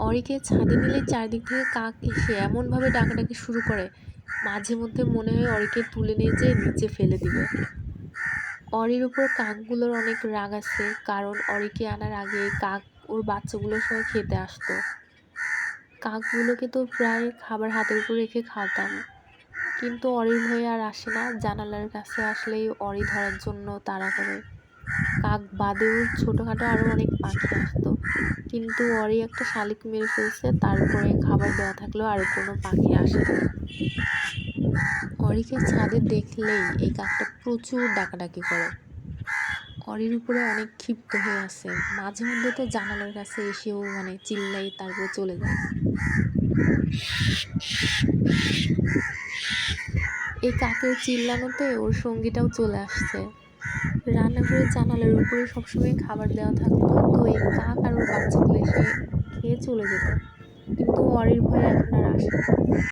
অরিকে ছাদে নিলে চারিদিক থেকে কাক এসে এমনভাবে ডাকাডাকি শুরু করে, মাঝে মধ্যে মনে হয় অরিকে তুলে নিয়ে যেয়ে নিচে ফেলে দিবে। অরির উপর কাকগুলোর অনেক রাগ আছে, কারণ অরিকে আনার আগে কাক ওর বাচ্চাগুলোর সঙ্গে খেতে আসতো। কাকগুলোকে তো প্রায় খাবার হাতের উপর রেখে খাওয়াতাম, কিন্তু অরির ভয়ে আর আসে না। জানালার কাছে আসলেই অরি ধরার জন্য তাড়া করে। কাক বাদেও ছোটখাটো আরো অনেক পাখি আসতো, কিন্তু অরি একটা শালিক মেরে ফেলছে, তারপরে খাবার দেওয়া থাকলেও আর কোনো পাখি আসে না। অরিকে ছাদে দেখলেই এই কাকটা প্রচুর ডাকাডাকি করে। অরির উপরে অনেক ক্ষিপ্ত হয়ে আছে, মাঝে মধ্যে তো জানালার কাছে এসেও চিল্লাই তারপর চলে যায়। এই কাকের চিল্লানোতে ওর সঙ্গীটাও চলে আসছে। রান্নাঘরের জানালার উপরে সবসময় খাবার দেওয়া থাকতো, তো এই কাক আর ওর বাচ্চাগুলো এসে খেয়ে চলে যেত, কিন্তু অরির ভয়ে এখন আর আসে না।